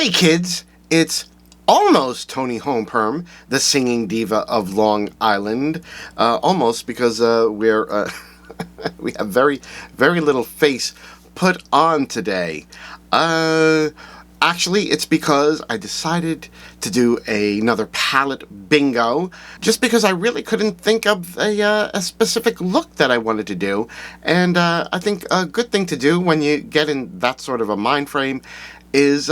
Hey kids, it's almost Toni Homeperm, the singing diva of Long Island. Almost because we're we have very little face put on today. Actually, it's because I decided to do another palette bingo, just because I really couldn't think of a specific look that I wanted to do. And I think a good thing to do when you get in that sort of a mind frame is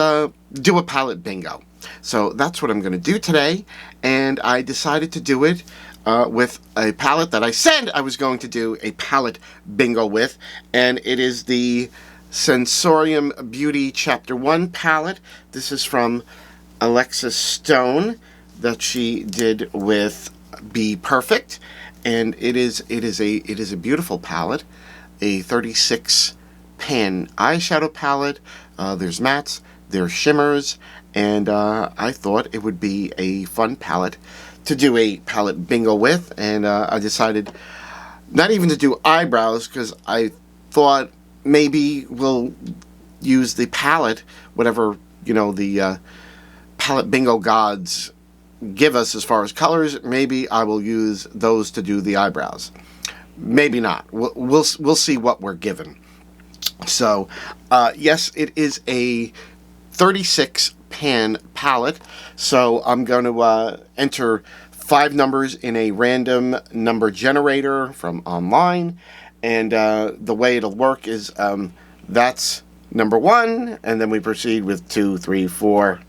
do a palette bingo. So that's what I'm going to do today, and I decided to do it with a palette that I said I was going to do a palette bingo with, and it is the Sensorium Beauty Chapter 1 palette. This is from Alexis Stone that she did with BPerfect, and it is a beautiful palette, a 36 pan eyeshadow palette. There's mattes, there's shimmers, and I thought it would be a fun palette to do a palette bingo with, and I decided not even to do eyebrows because I thought maybe we'll use the palette, whatever, you know, the palette bingo gods give us as far as colors. Maybe I will use those to do the eyebrows. Maybe not. We'll see what we're given. So, yes, it is a 36 pan palette. So I'm going to enter 5 numbers in a random number generator from online. And the way it'll work is that's number 1, and then we proceed with 2, 3, 4,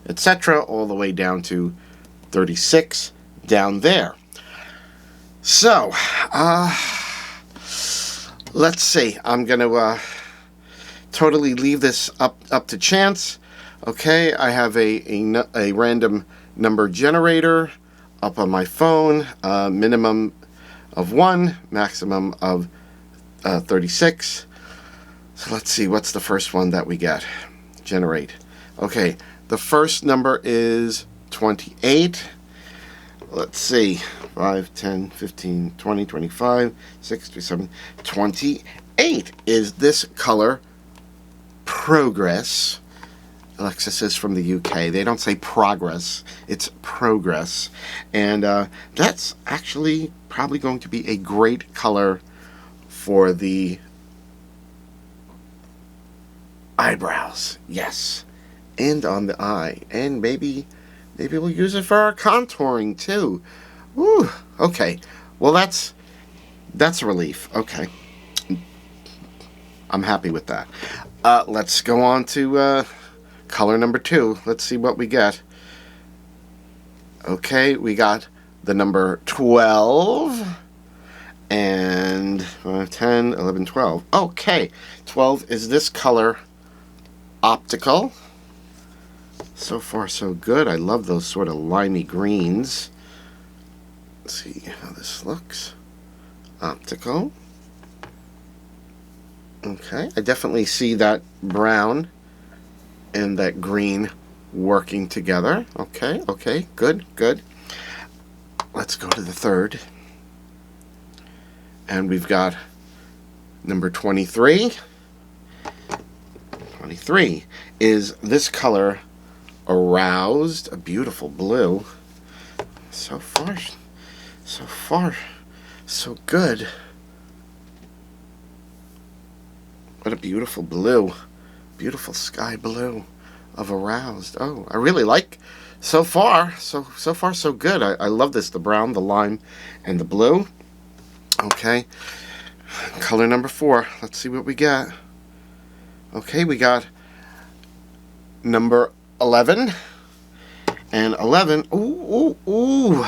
etc., all the way down to 36 down there. So, let's see. I'm going to totally leave this up to chance. Okay, I have a random number generator up on my phone. Minimum of 1, maximum of 36. So let's see, what's the first one that we get? Generate. Okay, the first number is 28. Let's see, 5, 10, 15, 20, 25, 6, 27, 28 is this color, Progress. Alexis is from the UK. They don't say progress, it's progress. And that's actually probably going to be a great color for the eyebrows. Yes. And on the eye. And maybe we'll use it for our contouring too. Woo. Okay. Well, that's a relief. Okay. I'm happy with that. Let's go on to color number 2. Let's see what we get. Okay, we got the number 12 and 5, 10, 11, 12. Okay, 12 is this color, Optical. So far so good. I love those sort of limey greens. Let's see how this looks. Optical. Okay, I definitely see that brown and that green working together. Okay, okay, good. Let's go to the third. And we've got number 23. 23 is this color, Aroused, a beautiful blue. So far, so good. What a beautiful blue. Beautiful sky blue of Aroused. Oh, I really like so far so good. I love this, the brown, the lime, and the blue. Okay, color number 4. Let's see what we got. Okay, we got number 11, and 11. Ooh,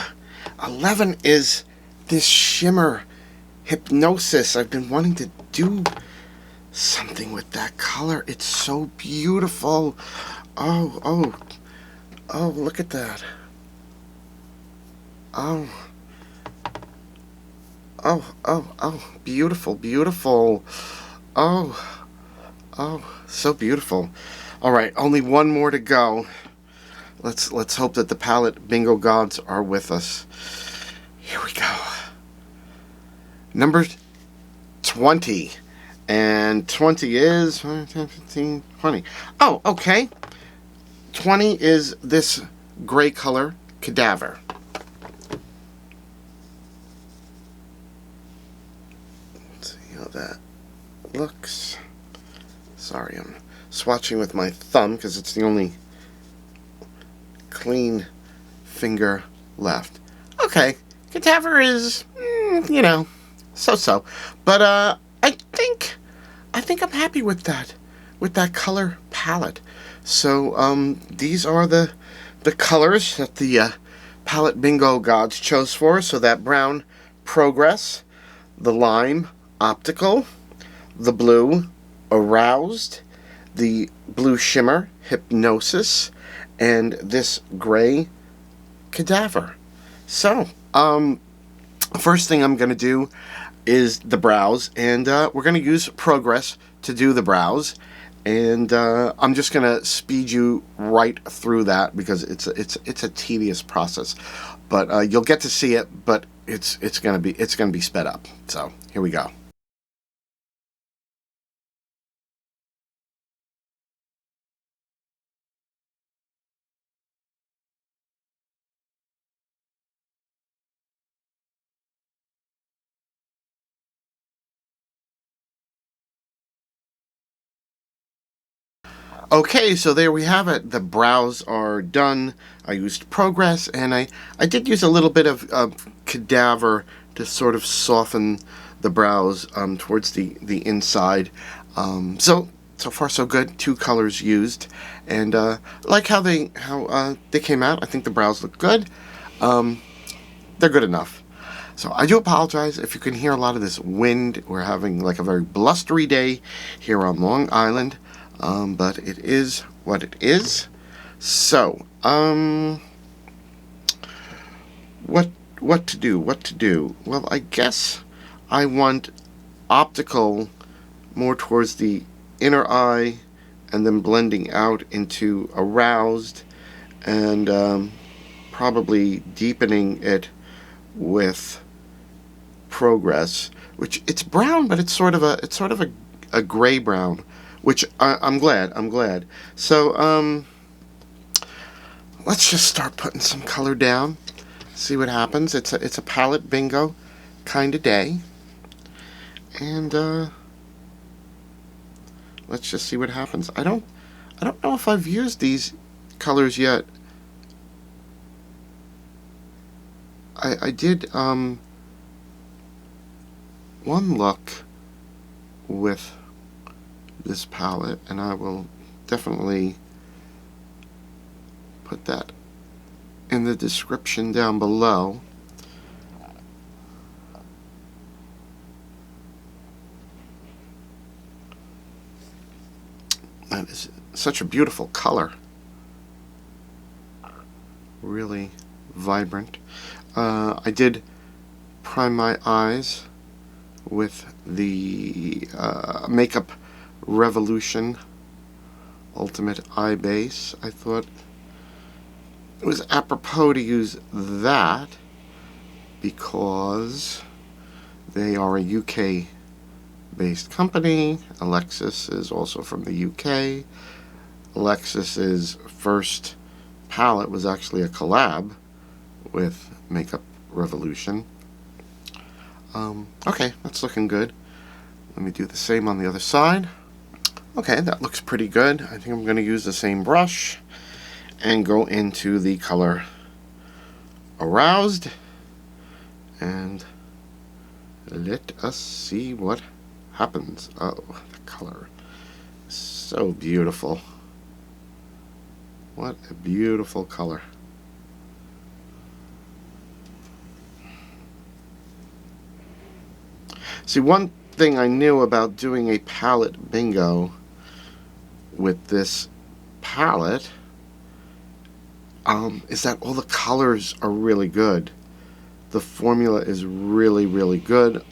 11 is this shimmer, Hypnosis. I've been wanting to do something with that color. It's so beautiful. Oh, look at that. Oh, beautiful. Oh, so beautiful. All right, only one more to go. Let's hope that the palette bingo gods are with us. Here we go. Number 20. And 20 is 10, 15, 20. Oh, okay. 20 is this gray color, Cadaver. Let's see how that looks. Sorry, I'm swatching with my thumb because it's the only clean finger left. Okay, Cadaver is, you know, so-so. But I think I'm happy with that color palette. So these are the colors that the palette bingo gods chose for. So that brown, Progress, the lime, Optical, the blue, Aroused, the blue shimmer, Hypnosis, and this gray, Cadaver. So first thing I'm going to do is the brows, and we're going to use Progress to do the brows, and I'm just going to speed you right through that because it's a tedious process, but you'll get to see it, but it's going to be sped up. So here we go. Okay, so there we have it. The brows are done. I used Progress, and I did use a little bit of Cadaver to sort of soften the brows towards the inside. So far so good. Two colors used, and like how they came out. I think the brows look good. They're good enough. So I do apologize if you can hear a lot of this wind. We're having like a very blustery day here on Long Island. But it is what it is. So, what to do? What to do? Well, I guess I want Optical more towards the inner eye, and then blending out into Aroused, and probably deepening it with Progress, which it's brown, but it's sort of a gray brown. Which I'm glad. So, let's just start putting some color down. See what happens. It's a palette bingo kind of day. And, let's just see what happens. I don't know if I've used these colors yet. I did, one look with this palette, and I will definitely put that in the description down below. That is such a beautiful color. Really vibrant. I did prime my eyes with the Makeup Revolution Ultimate Eye Base. I thought it was apropos to use that because they are a UK based company. Alexis is also from the UK. Alexis's first palette was actually a collab with Makeup Revolution. Okay, that's looking good. Let me do the same on the other side. Okay, that looks pretty good. I think I'm going to use the same brush and go into the color Aroused, and let us see what happens. Oh, the color is so beautiful. What a beautiful color. See, one thing I knew about doing a palette bingo with this palette is that all the colors are really good. The formula is really good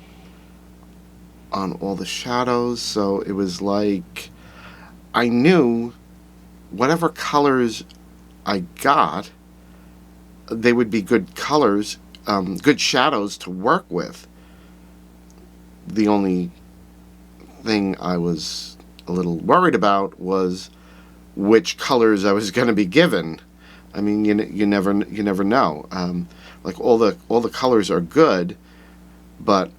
on all the shadows, so it was like I knew whatever colors I got, they would be good colors, good shadows to work with. The only thing I was a little worried about was which colors I was going to be given. I mean, you never know. Like all the colors are good, but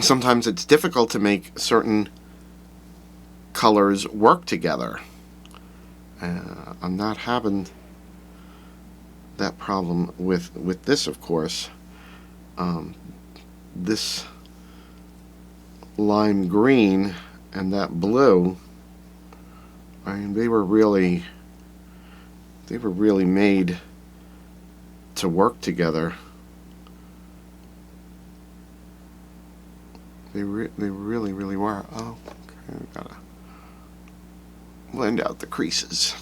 sometimes it's difficult to make certain colors work together. I'm not having that problem with this, of course. This lime green and that blue, I mean, they were really made to work together. They really were. Oh, okay, we gotta blend out the creases.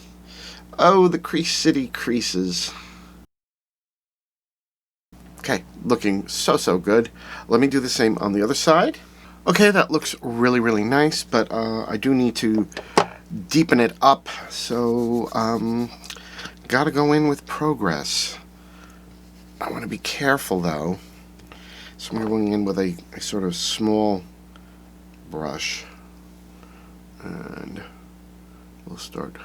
Oh, the Crease City creases. Okay, looking so good. Let me do the same on the other side. Okay, that looks really nice, but I do need to deepen it up, so gotta go in with Progress. I want to be careful though, so I'm going in with a sort of small brush, and we'll start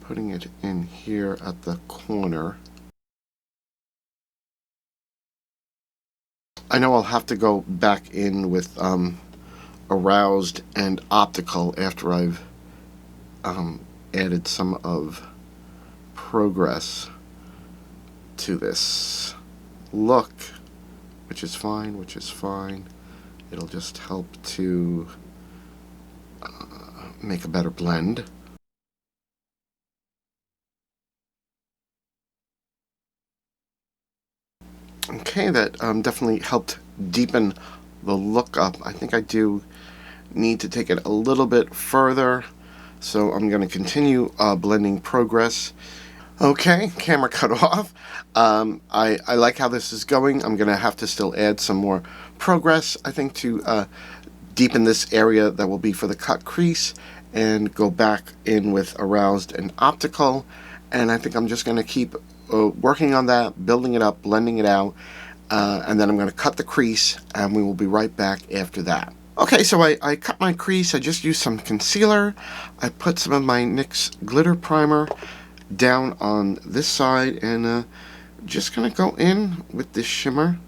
putting it in here at the corner. I know I'll have to go back in with Aroused and Optical after I've added some of Progress to this look, which is fine. It'll just help to make a better blend. Okay, that definitely helped deepen the look up. I think I do need to take it a little bit further, so I'm going to continue blending Progress. Okay, camera cut off. I like how this is going. I'm going to have to still add some more Progress, I think, to deepen this area that will be for the cut crease, and go back in with Aroused and Optical. And I think I'm just going to keep working on that, building it up, blending it out, and then I'm going to cut the crease, and we will be right back after that. Okay, so I cut my crease. I just used some concealer. I put some of my NYX glitter primer down on this side, and just going to go in with this shimmer,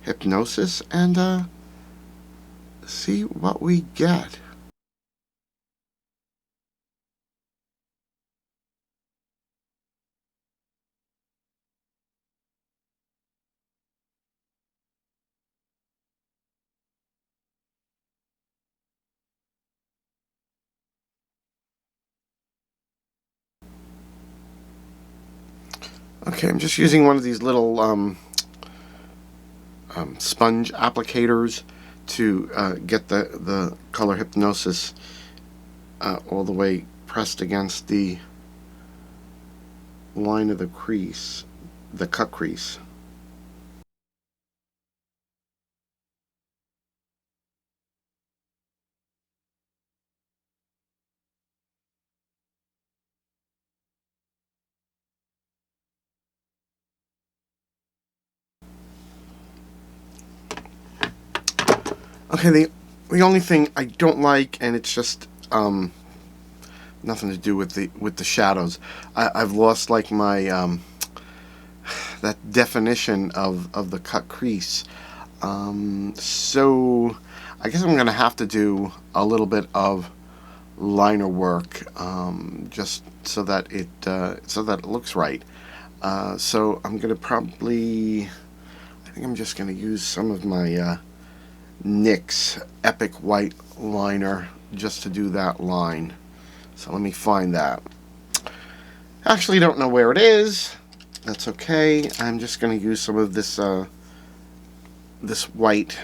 Hypnosis, and see what we get. Okay, I'm just using one of these little sponge applicators to get the color Hypnosis all the way pressed against the line of the crease, the cut crease. Okay, the only thing I don't like, and it's just nothing to do with the shadows. I've lost like my that definition of the cut crease. So I guess I'm gonna have to do a little bit of liner work, just so that it looks right. So I'm gonna probably, I think I'm just gonna use some of my NYX Epic White liner just to do that line. So let me find that. Actually, don't know where it is. That's okay. I'm just going to use some of this this white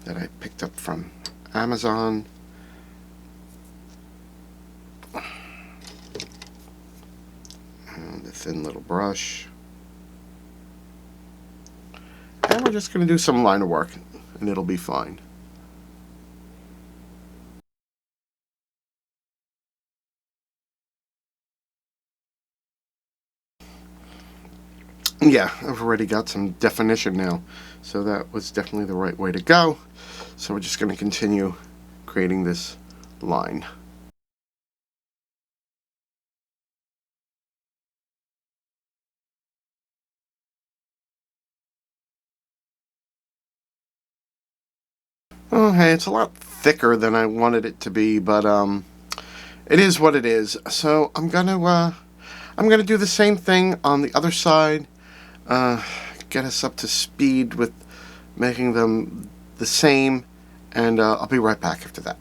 that I picked up from Amazon. And a thin little brush. And we're just going to do some liner work, and it'll be fine. Yeah, I've already got some definition now, so that was definitely the right way to go. So we're just going to continue creating this line. Oh, hey, it's a lot thicker than I wanted it to be, but it is what it is. So I'm gonna do the same thing on the other side. Uh, get us up to speed with making them the same, and I'll be right back after that.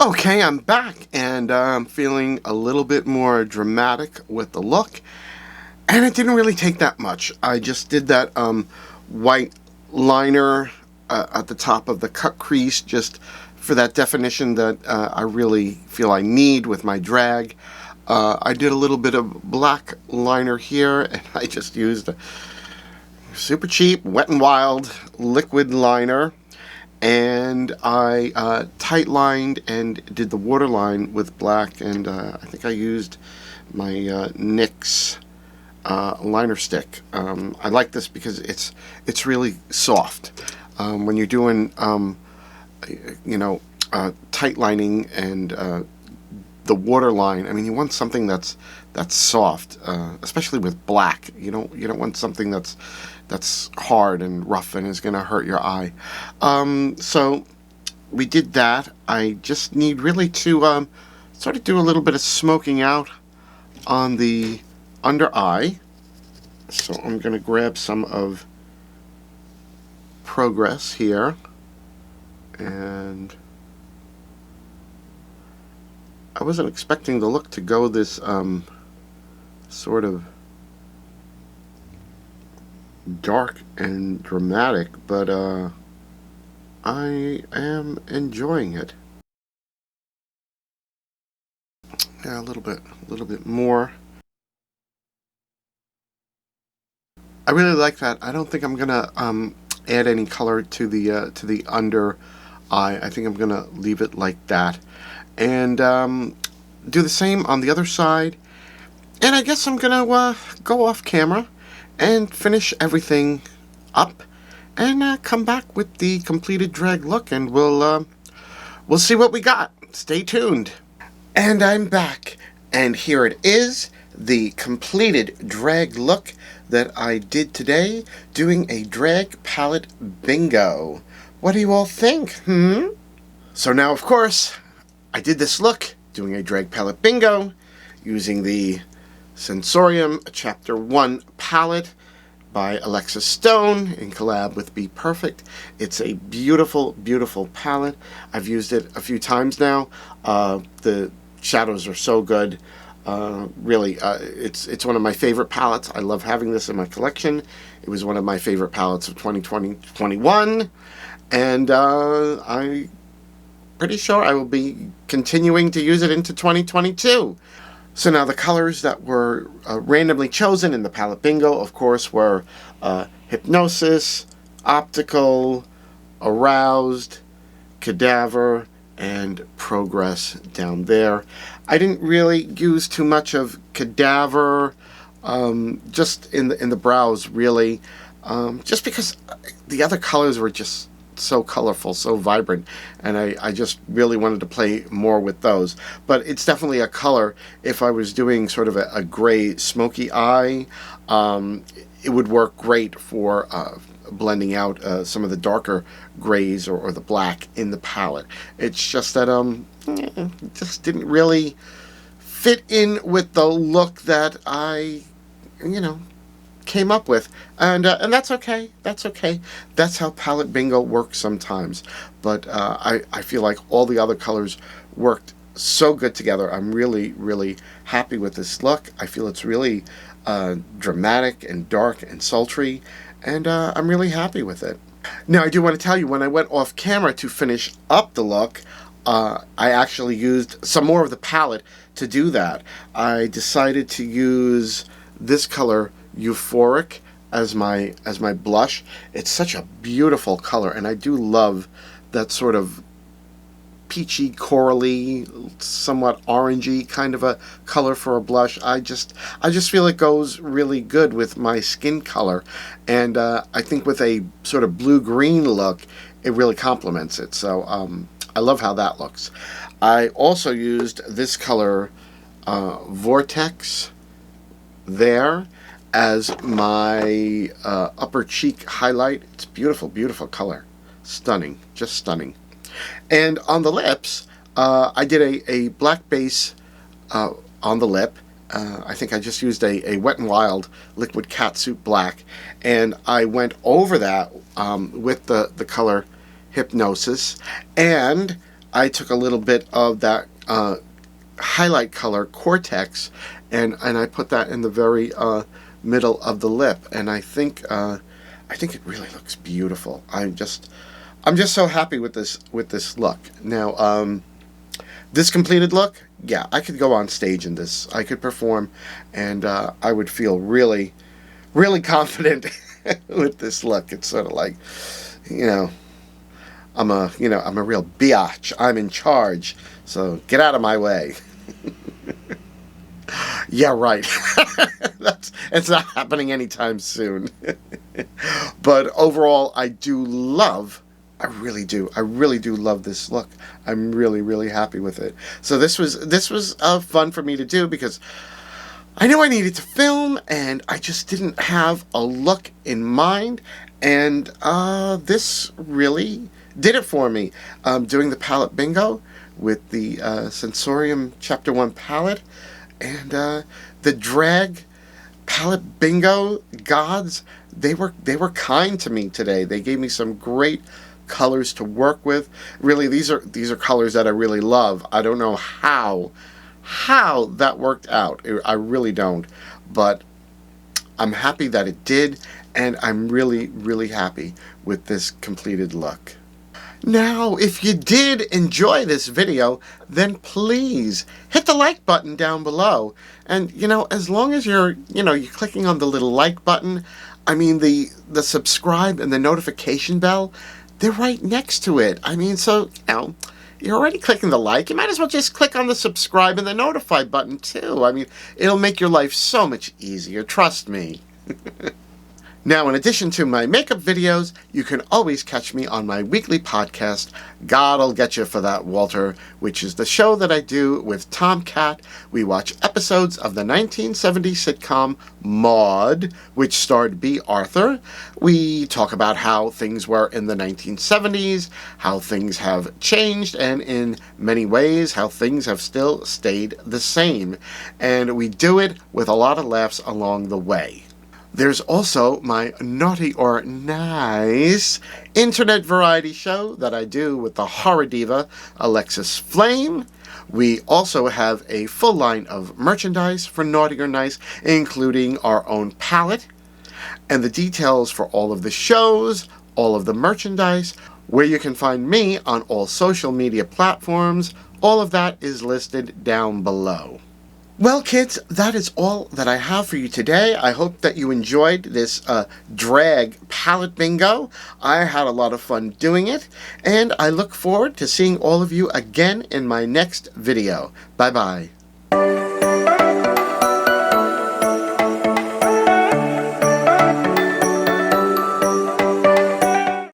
Okay, I'm back, and I'm feeling a little bit more dramatic with the look, and it didn't really take that much. I just did that white liner at the top of the cut crease, just for that definition that I really feel I need with my drag. I did a little bit of black liner here, and I just used a super cheap Wet n Wild liquid liner, and I tight lined and did the waterline with black, and I think I used my NYX liner stick. I like this because it's really soft. When you're doing tight lining and the waterline, I mean, you want something that's soft, especially with black. You don't want something that's hard and rough and is going to hurt your eye. So we did that. I just need really to sort of do a little bit of smoking out on the under eye. So I'm going to grab some of Progress here, and I wasn't expecting the look to go this sort of dark and dramatic, but I am enjoying it. Yeah, a little bit more. I really like that. I don't think I'm gonna add any color to the under eye. I think I'm gonna leave it like that, and do the same on the other side. And I guess I'm gonna go off camera and finish everything up, and come back with the completed drag look, and we'll see what we got. Stay tuned. And I'm back, and here it is, the completed drag look that I did today, doing a drag palette bingo. What do you all think? So now, of course, I did this look doing a drag palette bingo using the Sensorium Chapter 1 palette by Alexis Stone in collab with BPerfect. It's a beautiful, beautiful palette. I've used it a few times now. The shadows are so good. Really, it's one of my favorite palettes. I love having this in my collection. It was one of my favorite palettes of 2020-21, and I'm pretty sure I will be continuing to use it into 2022. So now the colors that were randomly chosen in the palette bingo, of course, were Hypnosis, Optical, Aroused, Cadaver, and Progress down there. I didn't really use too much of Cadaver, just in the brows, really, just because the other colors were just so colorful, so vibrant, and I just really wanted to play more with those. But it's definitely a color, if I was doing sort of a gray smoky eye, it would work great for blending out some of the darker grays or the black in the palette. It's just that it just didn't really fit in with the look that I came up with, and that's okay. That's okay. That's how palette bingo works sometimes. But I feel like all the other colors worked so good together. I'm really, really happy with this look. I feel it's really dramatic and dark and sultry, and I'm really happy with it. Now, I do want to tell you, when I went off camera to finish up the look, I actually used some more of the palette to do that. I decided to use this color, Euphoric, as my blush. It's such a beautiful color, and I do love that sort of peachy, corally, somewhat orangey kind of a color for a blush. I just feel it goes really good with my skin color, and I think with a sort of blue-green look, it really complements it. So I love how that looks. I also used this color, Vortex, there as my upper cheek highlight. It's beautiful, beautiful color. Stunning, just stunning. And on the lips, I did a black base on the lip. I think I just used a Wet n Wild liquid catsuit black, and I went over that with the color Hypnosis, and I took a little bit of that highlight color Cortex, and I put that in the very middle of the lip, and I think it really looks beautiful. I'm just so happy with this look. Now, this completed look, yeah, I could go on stage in this. I could perform, and I would feel really, really confident with this look. It's sort of like, I'm a real biatch. I'm in charge. So get out of my way. Yeah, right. It's not happening anytime soon. But overall, I really do love this look. I'm really, really happy with it. So this was fun for me to do because I knew I needed to film, and I just didn't have a look in mind. And this really did it for me. Doing the palette bingo with the Sensorium Chapter 1 palette, and the drag palette bingo gods, they were kind to me today. They gave me some great colors to work with. Really, these are colors that I really love. I don't know how that worked out. I really don't, but I'm happy that it did, and I'm really, really happy with this completed look. Now, if you did enjoy this video, then please hit the like button down below. And, as long as you're clicking on the little like button, I mean, the subscribe and the notification bell, they're right next to it. I mean, so, you're already clicking the like. You might as well just click on the subscribe and the notify button, too. I mean, it'll make your life so much easier. Trust me. Now, in addition to my makeup videos, you can always catch me on my weekly podcast, God'll Get You for That, Walter, which is the show that I do with Tom Cat. We watch episodes of the 1970s sitcom Maude, which starred B. Arthur. We talk about how things were in the 1970s, how things have changed, and in many ways, how things have still stayed the same. And we do it with a lot of laughs along the way. There's also my Naughty or Nice internet variety show that I do with the horror diva Alexis Flame. We also have a full line of merchandise for Naughty or Nice, including our own palette, and the details for all of the shows, all of the merchandise, where you can find me on all social media platforms. All of that is listed down below. Well, kids, that is all that I have for you today. I hope that you enjoyed this drag palette bingo. I had a lot of fun doing it, and I look forward to seeing all of you again in my next video. Bye-bye.